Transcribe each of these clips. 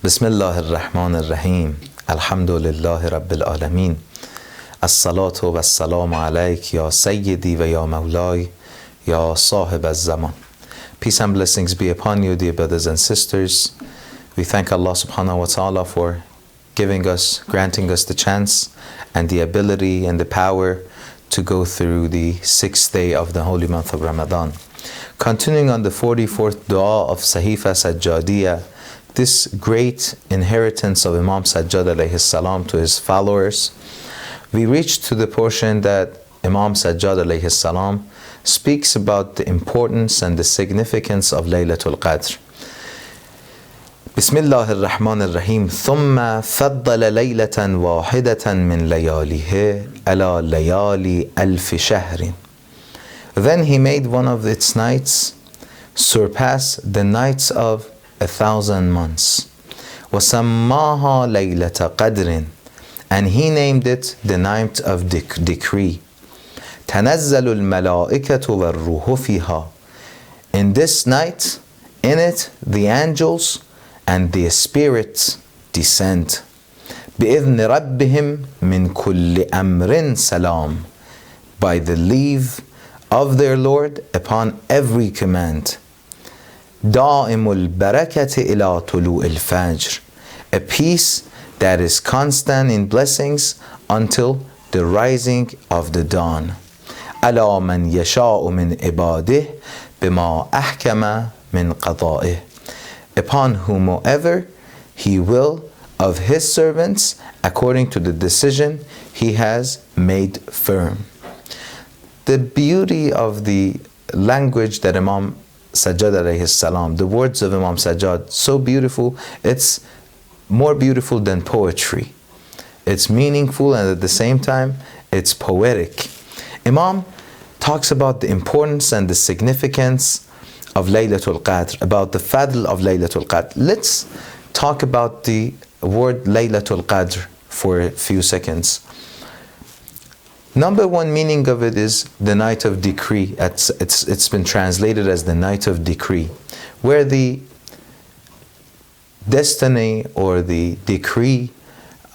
Bismillah ar-Rahman ar-Rahim. Alhamdulillahi Rabbil Alameen. As-salatu was-salamu alayk ya Sayyidi wa ya Mawlai ya Sahib al-Zaman. Peace and blessings be upon you, dear brothers and sisters. We thank Allah subhanahu wa ta'ala for granting us the chance and the ability and the power to go through the 6th day of the holy month of Ramadan. Continuing on the 44th dua of Sahifah Al-Sajjadiah, this great inheritance of Imam Sajjad alayhi salam to his followers, we reached to the portion that Imam Sajjad alayhi salam speaks about the importance and the significance of Laylatul Qadr. Bismillah ar-Rahman ar-Rahim. ثم فضل ليلة واحدة من لياليه على ليالي ألف شهر. Then he made one of its nights surpass the nights of 1,000 months. وَسَمَّاهَا لَيْلَةَ قَدْرٍ. And he named it the night of decree. تَنَزَّلُ الْمَلَائِكَةُ وَالرُّوحُ فِيهَا. In this night, in it, the angels and the spirits descend. بِإِذْنِ رَبِّهِمْ مِنْ كُلِّ أَمْرٍ سَلَامٍ. By the leave of their Lord upon every command. دائم البركة إلى طلوع الفجر. A peace that is constant in blessings until the rising of the dawn. على من يشاء من عباده بما أحكم من قضائه. Upon whomever he will of his servants according to the decision he has made firm. The beauty of the language that Imam Sajjad alayhi salam, the words of Imam Sajjad, so beautiful, it's more beautiful than poetry. It's meaningful and at the same time, it's poetic. Imam talks about the importance and the significance of Laylatul Qadr, about the fadl of Laylatul Qadr. Let's talk about the word Laylatul Qadr for a few seconds. Number one meaning of it is the night of decree. It's been translated as the night of decree, where the destiny or the decree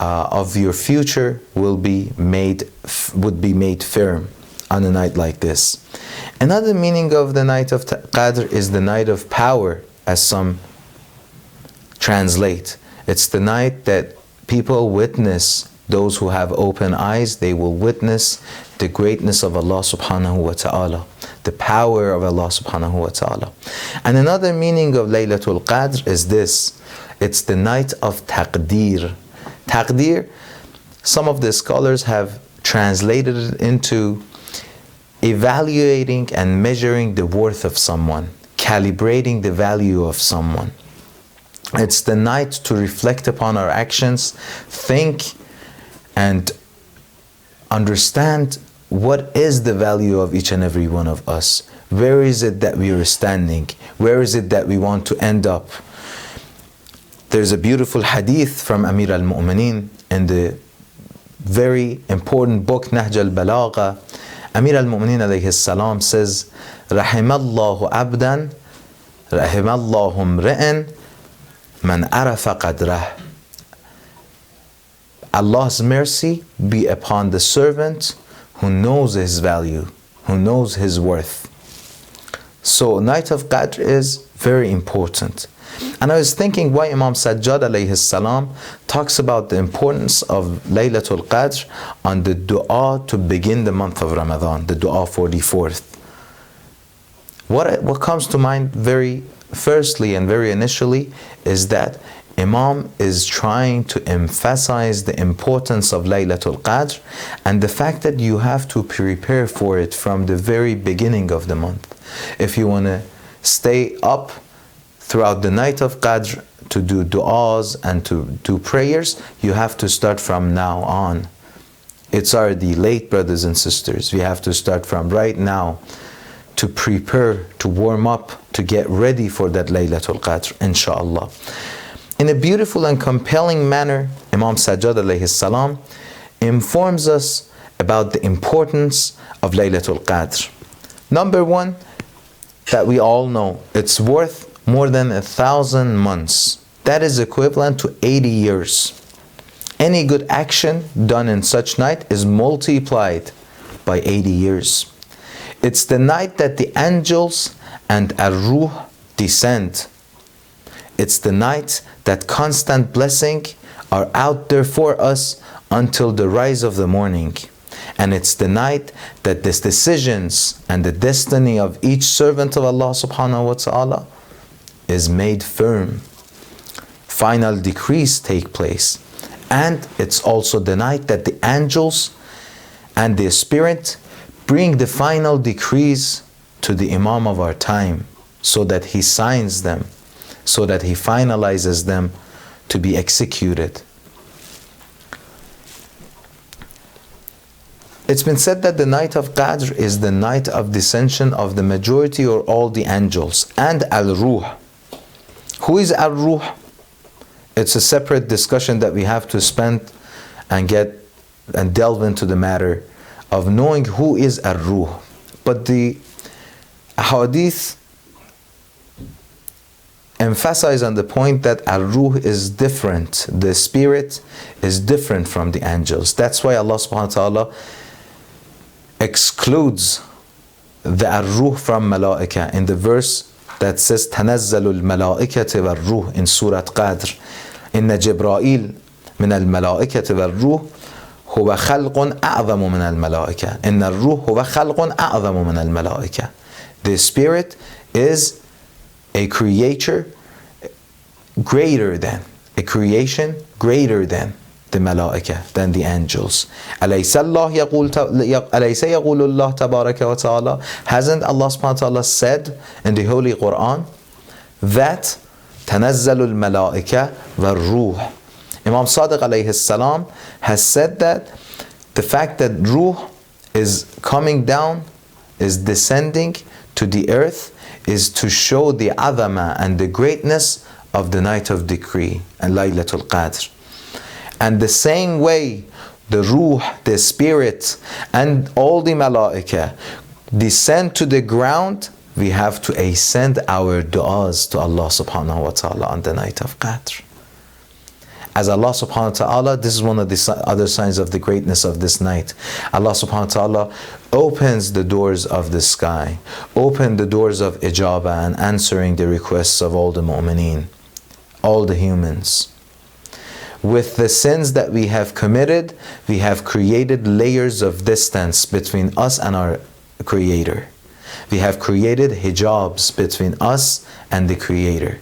of your future would be made firm on a night like this. Another meaning of the night of Qadr is the night of power, as some translate. It's the night that people witness. Those who have open eyes, they will witness the greatness of Allah subhanahu wa ta'ala, the power of Allah subhanahu wa ta'ala. And another meaning of Laylatul Qadr is this: it's the night of taqdeer. Taqdeer, some of the scholars have translated it into evaluating and measuring the worth of someone, calibrating the value of someone. It's the night to reflect upon our actions, think and understand what is the value of each and every one of us. Where is it that we are standing? Where is it that we want to end up? There's a beautiful hadith from Amir al-Mu'mineen in the very important book Nahj al-Balagha. Amir al-Mu'mineen alayhi salam says, Rahimallahu abdan, Rahimallahu mri'an, man arafa qadrah. Allah's mercy be upon the servant who knows his value, who knows his worth. So night of Qadr is very important. And I was thinking why Imam Sajjad alayhi salam talks about the importance of Laylatul Qadr on the dua to begin the month of Ramadan, the dua 44th. What comes to mind very firstly and very initially is that Imam is trying to emphasize the importance of Laylatul Qadr and the fact that you have to prepare for it from the very beginning of the month. If you want to stay up throughout the night of Qadr to do du'as and to do prayers, you have to start from now on. It's already late, brothers and sisters. We have to start from right now to prepare, to warm up, to get ready for that Laylatul Qadr, inshallah. In a beautiful and compelling manner, Imam Sajjad alayhi salam informs us about the importance of Laylatul Qadr. Number one, that we all know, it's worth more than 1,000 months. that is equivalent to 80 years. Any good action done in such night is multiplied by 80 years. It's the night that the angels and Ar-Ruh descend. It's the night that constant blessing are out there for us until the rise of the morning. And it's the night that these decisions and the destiny of each servant of Allah subhanahu wa ta'ala is made firm. Final decrees take place. And it's also the night that the angels and the Spirit bring the final decrees to the Imam of our time, so that he signs them, so that he finalizes them to be executed. It's been said that the night of Qadr is the night of descension of the majority or all the angels and Al-Ruh. Who is Al-Ruh? It's a separate discussion that we have to spend and delve into the matter of knowing who is Ar-Ruh. But the hadith emphasize on the point that Ar-Ruh is different. The spirit is different from the angels. That's why Allah subhanahu wa ta'ala excludes the Ar-Ruh from Malaika in the verse that says تَنَزَّلُ الْمَلَائِكَةِ وَالْرُّوحِ in Surah Qadr. إِنَّ جِبْرَائِيل مِنَ الْمَلَائِكَةِ وَالْرُّوحِ هُوَ خَلْقٌ أَعْظَمُ مِنَ الْمَلَائِكَةِ إِنَّ الرُّوحَ هُوَ خَلْقٌ أَعْظَمُ مِنَ الْمَلَائِكَةِ. The spirit is a creature greater than, a creation greater than the malaika, than the angels. أَلَيْسَ يَقُولُ اللَّهُ تَبَارَكَ وَتَعَالَى. Hasn't Allah subhanahu wa ta'ala said in the Holy Quran that تَنَزَّلُ الْمَلَائِكَةِ وَالْرُوحِ. Imam Sadiq alayhi salam has said that the fact that Ruh is coming down, is descending to the earth, is to show the azama and the greatness of the night of decree and Laylatul Qadr. And the same way the Ruh, the spirit, and all the malaika descend to the ground, we have to ascend our du'as to Allah subhanahu wa ta'ala on the night of Qadr. As Allah subhanahu wa ta'ala, this is one of the other signs of the greatness of this night. Allah subhanahu wa ta'ala opens the doors of the sky, open the doors of ijaba and answering the requests of all the mu'mineen, all the humans. With the sins that we have committed, we have created layers of distance between us and our Creator. We have created hijabs between us and the Creator.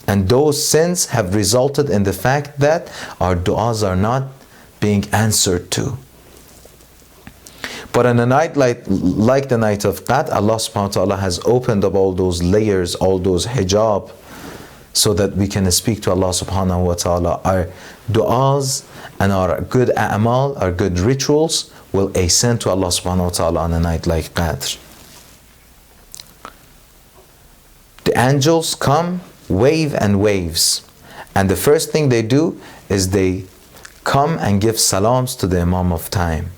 And those sins have resulted in the fact that our du'as are not being answered to. But on a night like the night of Qadr, Allah subhanahu wa ta'ala has opened up all those layers, all those hijab, so that we can speak to Allah subhanahu wa ta'ala. Our du'as and our good a'mal, our good rituals will ascend to Allah subhanahu wa ta'ala on a night like Qadr. The angels come wave and waves, and the first thing they do is they come and give salams to the Imam of time.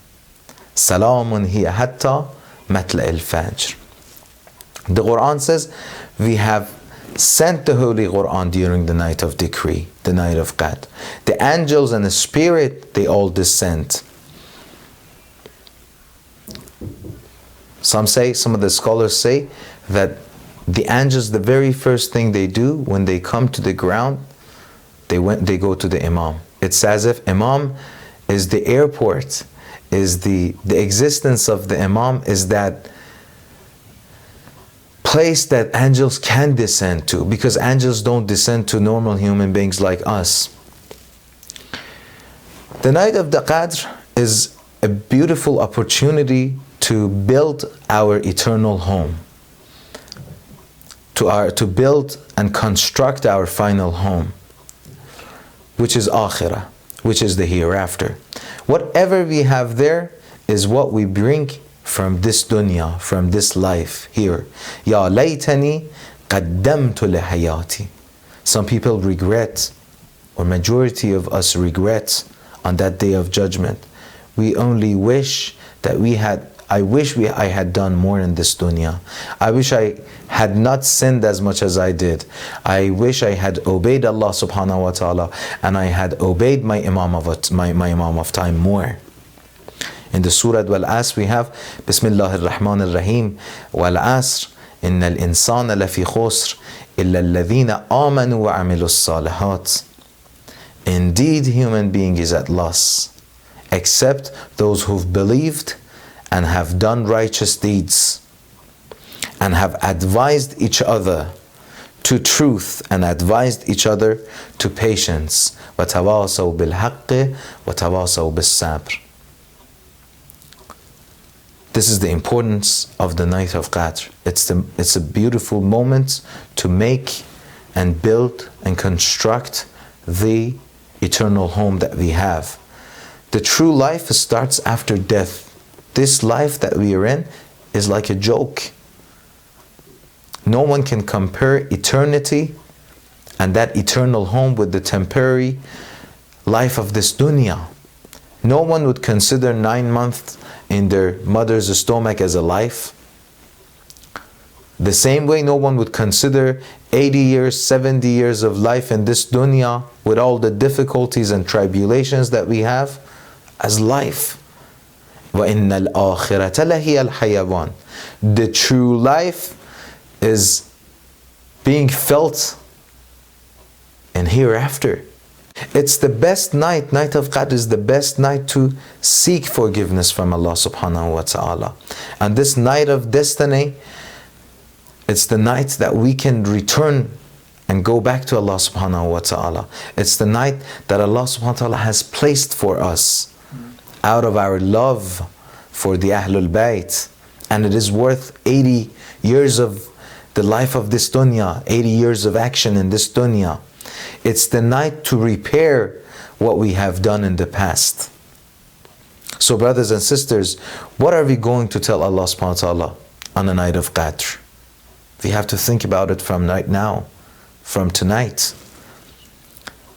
Salamun hiya hatta matla al-fajr. The Quran says we have sent the Holy Quran during the night of decree, the night of Qadr. The angels and the spirit, they all descend. Some of the scholars say that the angels, the very first thing they do when they come to the ground, they go to the Imam. It's as if Imam is the airport, is the existence of the Imam is that place that angels can descend to, because angels don't descend to normal human beings like us. The night of the Qadr is a beautiful opportunity to build our eternal home, to build and construct our final home, which is akhirah, which is the hereafter. Whatever we have there is what we bring from this dunya, from this life here. Ya laytani qaddamtu li hayati. Some people regret, or majority of us regret on that day of judgment. We only wish that we had I wish I had done more in this dunya. I wish I had not sinned as much as I did. I wish I had obeyed Allah subhanahu wa ta'ala, and I had obeyed my Imam of time more. In the Surah Wal-Asr we have Bismillah ar-Rahman ar-Rahim, Wal-Asr, Inna al-insana lafi khusr, illa alladhina amanu wa amilu as-salihat. Indeed, human being is at loss, except those who've believed and have done righteous deeds, and have advised each other to truth and advised each other to patience. وَتَوَاصَوْا بِالْحَقِّ وَتَوَاصَوْا بِالصَّبْرِ. This is the importance of the night of Qadr. It's a beautiful moment to make and build and construct the eternal home that we have. The true life starts after death. This life that we are in is like a joke. No one can compare eternity and that eternal home with the temporary life of this dunya. No one would consider 9 months in their mother's stomach as a life. The same way no one would consider 80 years, 70 years of life in this dunya with all the difficulties and tribulations that we have as life. وَإِنَّ الْآخِرَةَ لَهِيَ الْحَيَوَانِ. The true life is being felt in hereafter. It's the best night. Night of Qadr is the best night to seek forgiveness from Allah subhanahu wa ta'ala. And this night of destiny, it's the night that we can return and go back to Allah subhanahu wa ta'ala. It's the night that Allah subhanahu wa ta'ala has placed for us out of our love for the Ahlul Bayt. And it is worth 80 years of the life of this dunya, 80 years of action in this dunya. It's the night to repair what we have done in the past. So brothers and sisters, what are we going to tell Allah subhanahu wa ta'ala on the night of Qadr? We have to think about it from right now, from tonight.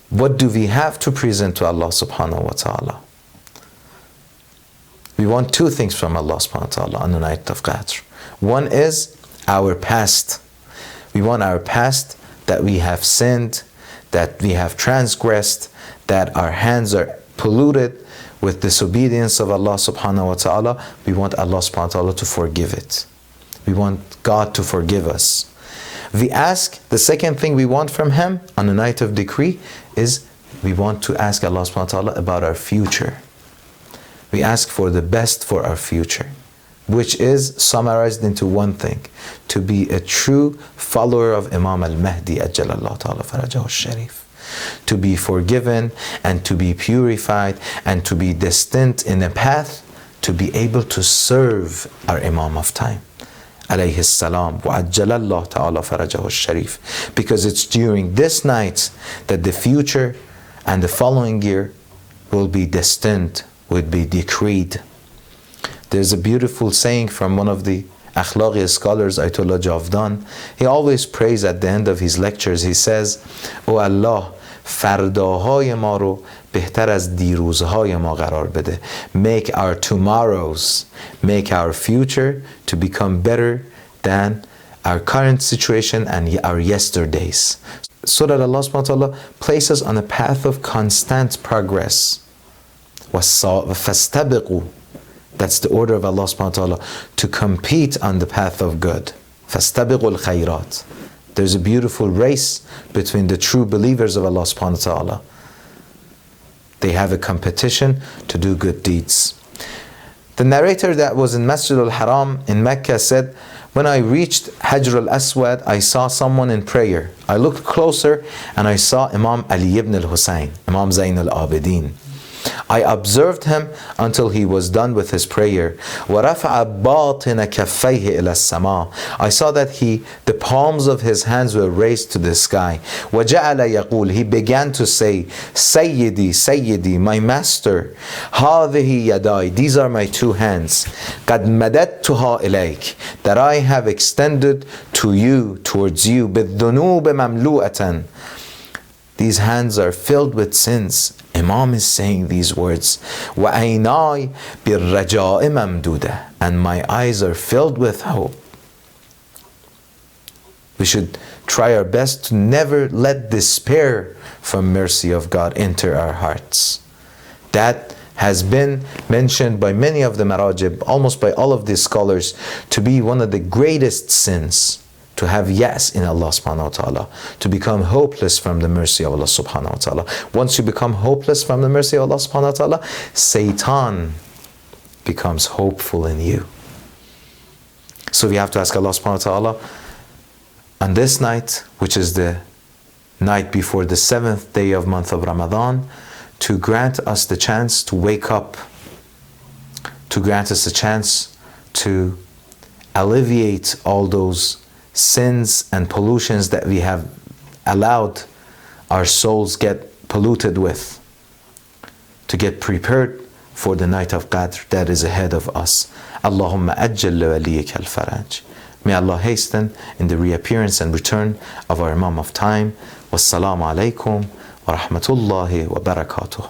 What do we have to present to Allah subhanahu wa ta'ala? We want two things from Allah subhanahu wa ta'ala on the night of Qadr. One is our past. We want our past, that we have sinned, that we have transgressed, that our hands are polluted with disobedience of Allah subhanahu wa ta'ala. We want Allah subhanahu wa ta'ala to forgive it. We want God to forgive us. We ask, the second thing we want from Him on the night of decree is we want to ask Allah subhanahu wa ta'ala about our future. We ask for the best for our future, which is summarized into one thing: to be a true follower of Imam al-Mahdi ajjalallahu ta'ala farajahu al-sharif, to be forgiven and to be purified and to be destined in a path to be able to serve our Imam of time alayhi salam wa ajjalallahu ta'ala farajahu al-sharif. Because it's during this night that the future and the following year will be destined, would be decreed. There's a beautiful saying from one of the Akhlaqi scholars, Ayatollah Javdan. He always prays at the end of his lectures. He says, "O Allah, fardahay ma ro behtar az diruzhay ma qarar bede." Make our tomorrows, make our future to become better than our current situation and our yesterdays, so that Allah subhanahu wa ta'ala places on a path of constant progress. فَاسْتَبِقُوا. That's the order of Allah subhanahu wa ta'ala, to compete on the path of good. فَاسْتَبِقُوا الْخَيْرَاتِ. There's a beautiful race between the true believers of Allah subhanahu wa ta'ala. They have a competition to do good deeds. The narrator that was in Masjid al-Haram in Mecca said, when I reached Hajr al-Aswad, I saw someone in prayer. I looked closer and I saw Imam Ali ibn al-Husayn, Imam Zayn al-Abidin. I observed him until he was done with his prayer. وَرَفَعَ بَاطِنَ كَفَّيْهِ إِلَى السَّمَاءِ. I saw that the palms of his hands were raised to the sky. وَجَعَلَ يَقُولُ. He began to say, Sayyidi, Sayyidi, my master. هَذِهِ يَدَاي. These are my two hands. قَدْ مَدَدْتُهَا إِلَيْكَ. That I have extended to you, towards you. بِالذُّنُوبِ مَمْلُوءَةً. These hands are filled with sins. Imam is saying these words. وَعَيْنَاي بِالرَّجَاءِ مَمْدُودَةٍ. And my eyes are filled with hope. We should try our best to never let despair from mercy of God enter our hearts. That has been mentioned by many of the marajib, almost by all of these scholars, to be one of the greatest sins. To have yes in Allah subhanahu wa ta'ala, to become hopeless from the mercy of Allah subhanahu wa ta'ala. Once you become hopeless from the mercy of Allah subhanahu wa ta'ala, Satan becomes hopeful in you. So we have to ask Allah subhanahu wa ta'ala on this night, which is the night before the 7th day of month of Ramadan, to grant us the chance to wake up, to grant us a chance to alleviate all those sins and pollutions that we have allowed our souls get polluted with, to get prepared for the night of Qadr that is ahead of us. Allahumma ajjal waliyaka al-faraj. May Allah hasten in the reappearance and return of our Imam of Time. Wassalamu alaikum wa rahmatullahi wa barakatuh.